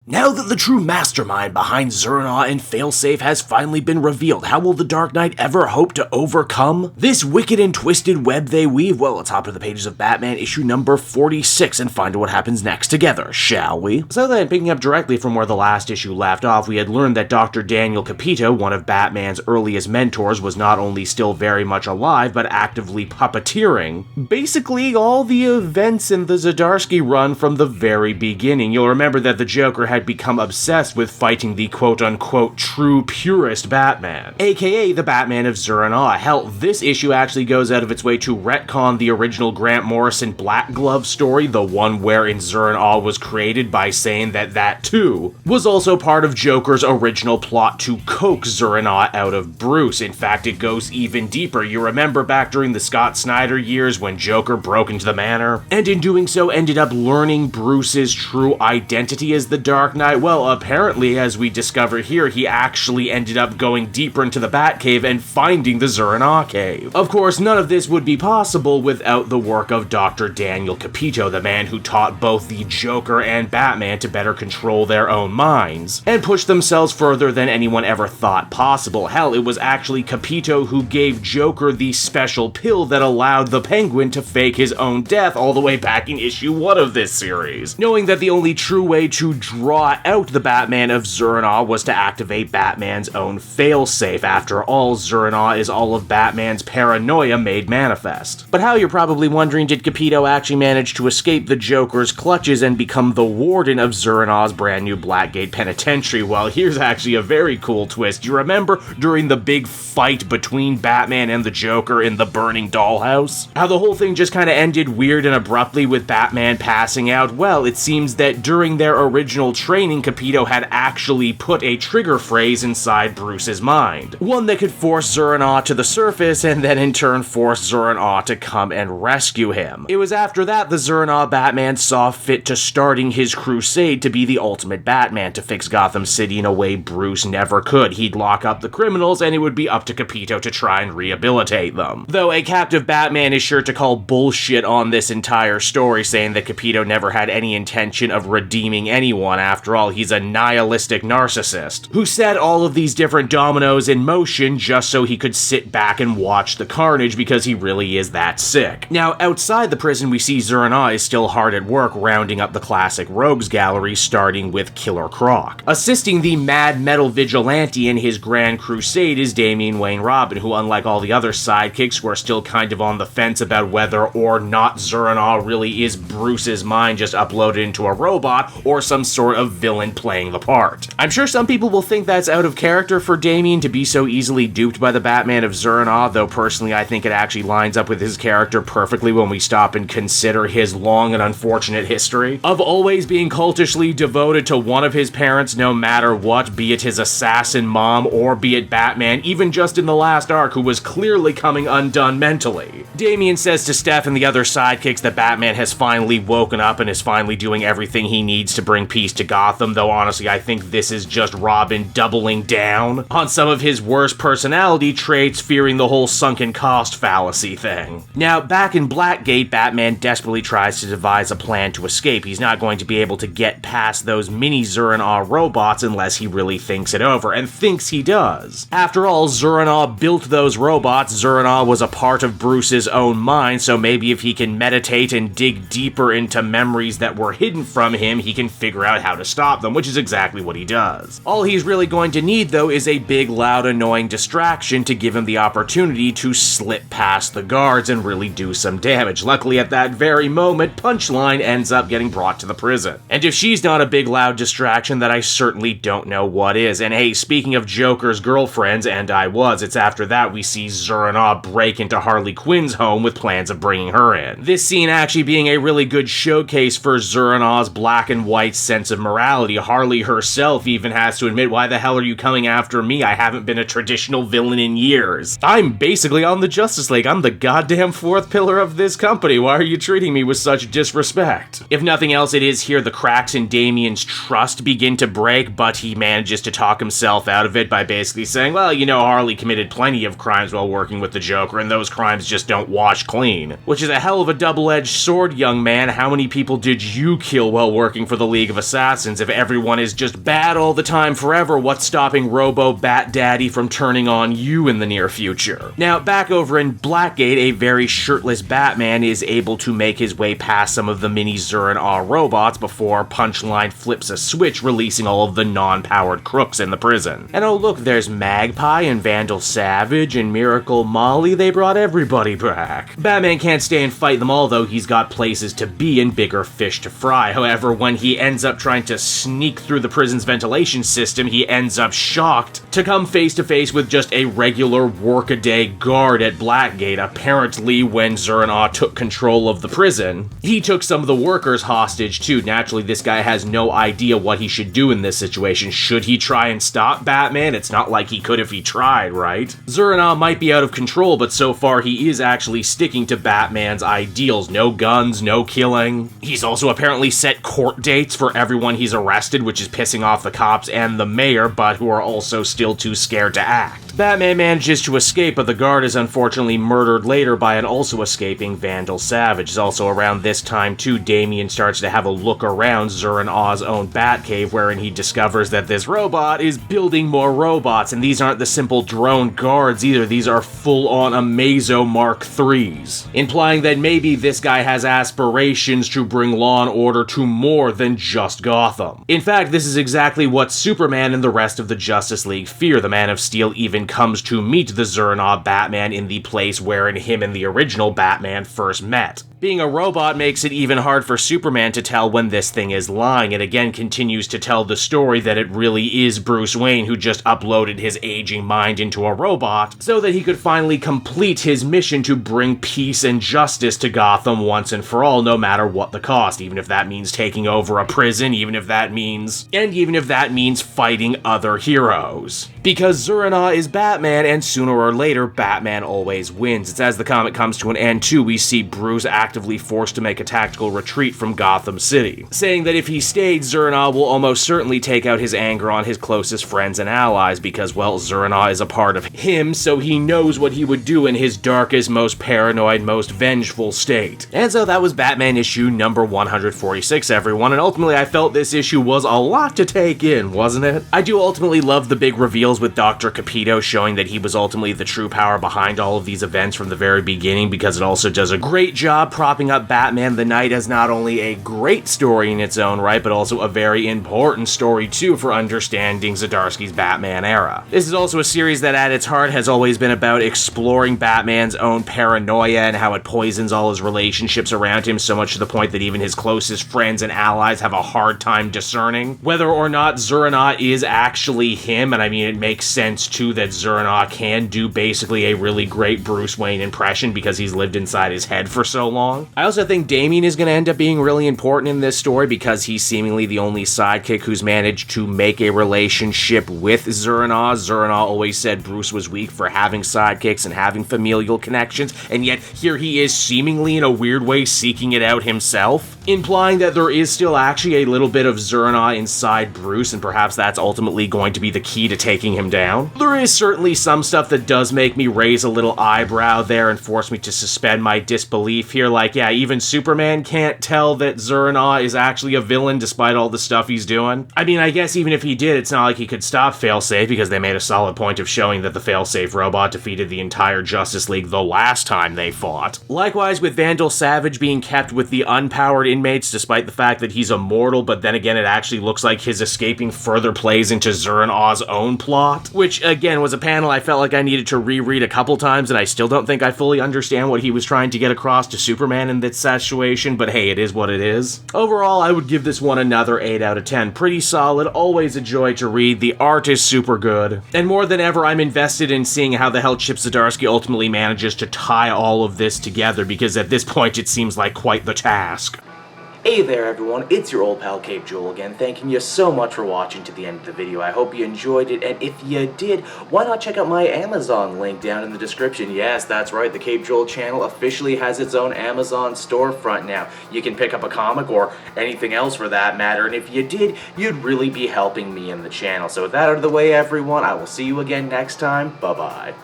Now that the true mastermind behind Zur-En-Augh and Failsafe has finally been revealed, how will the Dark Knight ever hope to overcome this wicked and twisted web they weave? Well, let's hop to the pages of Batman issue number 46 and find out what happens next together, shall we? So then, picking up directly from where the last issue left off, we had learned that Dr. Daniel Capito, one of Batman's earliest mentors, was not only still very much alive, but actively puppeteering basically all the events in the Zdarsky run from the very beginning. You'll remember that the Joker had become obsessed with fighting the quote-unquote true purist Batman, aka the Batman of Zur-En-Augh. Hell, this issue actually goes out of its way to retcon the original Grant Morrison Black Glove story, the one wherein Zur-En-Augh was created, by saying that too was also part of Joker's original plot to coax Zur-En-Augh out of Bruce. In fact, it goes even deeper. You remember back during the Scott Snyder years when Joker broke into the manor, and in doing so ended up learning Bruce's true identity as the Dark Knight? Well, apparently, as we discover here, he actually ended up going deeper into the Batcave and finding the Zur-En-Augh cave. Of course, none of this would be possible without the work of Dr. Daniel Capito, the man who taught both the Joker and Batman to better control their own minds and push themselves further than anyone ever thought possible. Hell, it was actually Capito who gave Joker the special pill that allowed the Penguin to fake his own death all the way back in issue 1 of this series, knowing that the only true way to draw out the Batman of Zur-En-Augh was to activate Batman's own failsafe. After all, Zur-En-Augh is all of Batman's paranoia made manifest. But how, you're probably wondering, did Capito actually manage to escape the Joker's clutches and become the warden of Zur-En-Augh's brand new Blackgate Penitentiary? Well, here's actually a very cool twist. You remember during the big fight between Batman and the Joker in the burning dollhouse? How the whole thing just kind of ended weird and abruptly with Batman passing out? Well, it seems that during their original training, Capito had actually put a trigger phrase inside Bruce's mind. One that could force Zur-En-Augh to the surface and then in turn force Zur-En-Augh to come and rescue him. It was after that the Zur-En-Augh Batman saw fit to starting his crusade to be the ultimate Batman, to fix Gotham City in a way Bruce never could. He'd lock up the criminals and it would be up to Capito to try and rehabilitate them. Though a captive Batman is sure to call bullshit on this entire story, saying that Capito never had any intention of redeeming anyone. After all, he's a nihilistic narcissist who set all of these different dominoes in motion just so he could sit back and watch the carnage because he really is that sick. Now, outside the prison, we see Zur-En-Augh is still hard at work rounding up the classic rogues gallery, starting with Killer Croc. Assisting the mad metal vigilante in his grand crusade is Damian Wayne Robin, who, unlike all the other sidekicks who are still kind of on the fence about whether or not Zur-En-Augh really is Bruce's mind just uploaded into a robot or some sort of villain playing the part. I'm sure some people will think that's out of character for Damian to be so easily duped by the Batman of Zur-En-Augh, though personally I think it actually lines up with his character perfectly when we stop and consider his long and unfortunate history of always being cultishly devoted to one of his parents no matter what, be it his assassin mom or be it Batman, even just in the last arc, who was clearly coming undone mentally. Damian says to Steph and the other sidekicks that Batman has finally woken up and is finally doing everything he needs to bring peace to Gotham, though honestly I think this is just Robin doubling down on some of his worst personality traits, fearing the whole sunken cost fallacy thing. Now, back in Blackgate, Batman desperately tries to devise a plan to escape. He's not going to be able to get past those mini Zur-En-Augh robots unless he really thinks it over, and thinks he does. After all, Zur-En-Augh built those robots. Zur-En-Augh was a part of Bruce's own mind, so maybe if he can meditate and dig deeper into memories that were hidden from him, he can figure out how to stop them, which is exactly what he does. All he's really going to need, though, is a big, loud, annoying distraction to give him the opportunity to slip past the guards and really do some damage. Luckily, at that very moment, Punchline ends up getting brought to the prison. And if she's not a big, loud distraction, then I certainly don't know what is. And hey, speaking of Joker's girlfriends, and it's after that we see Zur-En-Augh break into Harley Quinn's home with plans of bringing her in. This scene actually being a really good showcase for Zur-En-Augh's black and white sense of morality. Harley herself even has to admit, why the hell are you coming after me? I haven't been a traditional villain in years. I'm basically on the Justice League. I'm the goddamn fourth pillar of this company. Why are you treating me with such disrespect? If nothing else, it is here the cracks in Damian's trust begin to break, but he manages to talk himself out of it by basically saying, well, you know, Harley committed plenty of crimes while working with the Joker, and those crimes just don't wash clean. Which is a hell of a double-edged sword, young man. How many people did you kill while working for the League of Assassins? assassins. If everyone is just bad all the time forever, what's stopping Robo-Bat Daddy from turning on you in the near future? Now, back over in Blackgate, a very shirtless Batman is able to make his way past some of the mini Zur-En-Aw robots before Punchline flips a switch, releasing all of the non-powered crooks in the prison. And oh look, there's Magpie and Vandal Savage and Miracle Molly. They brought everybody back. Batman can't stay and fight them all, though. He's got places to be and bigger fish to fry. However, when he ends up trying to sneak through the prison's ventilation system, he ends up shocked to come face to face with just a regular workaday guard at Blackgate. Apparently, when Zur-En-Aw took control of the prison, he took some of the workers hostage too. Naturally, this guy has no idea what he should do in this situation. Should he try and stop Batman? It's not like he could if he tried, right? Zur-En-Aw might be out of control, but so far he is actually sticking to Batman's ideals. No guns, no killing. He's also apparently set court dates for everyone he's arrested, which is pissing off the cops and the mayor, but who are also still too scared to act. Batman manages to escape, but the guard is unfortunately murdered later by an also escaping Vandal Savage. It's also around this time too, Damian starts to have a look around Zur-En-Aw's own Batcave, wherein he discovers that this robot is building more robots, and these aren't the simple drone guards either. These are full-on Amazo Mark IIIs, implying that maybe this guy has aspirations to bring law and order to more than just Gotham. In fact, this is exactly what Superman and the rest of the Justice League fear. The Man of Steel even comes to meet the Zur-En-Aw Batman in the place wherein him and the original Batman first met. Being a robot makes it even hard for Superman to tell when this thing is lying. It again continues to tell the story that it really is Bruce Wayne who just uploaded his aging mind into a robot so that he could finally complete his mission to bring peace and justice to Gotham once and for all, no matter what the cost, even if that means taking over a prison, even if that means fighting other heroes. Because Zur-En-Aw is Batman, and sooner or later, Batman always wins. It's as the comic comes to an end too, we see Bruce actively forced to make a tactical retreat from Gotham City, saying that if he stayed, Zur-En-Aw will almost certainly take out his anger on his closest friends and allies because, well, Zur-En-Aw is a part of him, so he knows what he would do in his darkest, most paranoid, most vengeful state. And so that was Batman issue number 146, everyone, and ultimately I felt this issue was a lot to take in, wasn't it? I do ultimately love the big reveals with Dr. Capito showing that he was ultimately the true power behind all of these events from the very beginning, because it also does a great job propping up Batman the Knight as not only a great story in its own right, but also a very important story too for understanding Zdarsky's Batman era. This is also a series that at its heart has always been about exploring Batman's own paranoia and how it poisons all his relationships around him, so much to the point that even his closest friends and allies have a hard time discerning whether or not Zur-En-Aw is actually him. And I mean, it makes sense too that Zur-En-Aw can do basically a really great Bruce Wayne impression because he's lived inside his head for so long. I also think Damian is going to end up being really important in this story because he's seemingly the only sidekick who's managed to make a relationship with Zur-En-Aw. Zur-En-Aw always said Bruce was weak for having sidekicks and having familial connections, and yet here he is seemingly in a weird way seeking it out himself, implying that there is still actually a little bit of Zur-En-Aw inside Bruce, and perhaps that's ultimately going to be the key to taking him down. There is certainly some stuff that does make me raise a little eyebrow there and force me to suspend my disbelief here, like, yeah, even Superman can't tell that Zur-En-Aw is actually a villain despite all the stuff he's doing. I mean, I guess even if he did, it's not like he could stop Failsafe, because they made a solid point of showing that the Failsafe robot defeated the entire Justice League the last time they fought. Likewise, with Vandal Savage being kept with the unpowered inmates despite the fact that he's immortal, but then again it actually looks like his escaping further plays into Zur-En-Aw's own plot, which again was a panel I felt like I needed to reread a couple times, and I still don't think I fully understand what he was trying to get across to Superman in this situation, but hey, it is what it is. Overall, I would give this one another 8 out of 10. Pretty solid, always a joy to read, the art is super good, and more than ever I'm invested in seeing how the hell Chip Zdarsky ultimately manages to tie all of this together, because at this point it seems like quite the task. Hey there everyone, it's your old pal Cape Joel again, thanking you so much for watching to the end of the video. I hope you enjoyed it, and if you did, why not check out my Amazon link down in the description. Yes, that's right, the Cape Joel channel officially has its own Amazon storefront now. You can pick up a comic or anything else for that matter, and if you did, you'd really be helping me and the channel. So with that out of the way everyone, I will see you again next time. Bye-bye.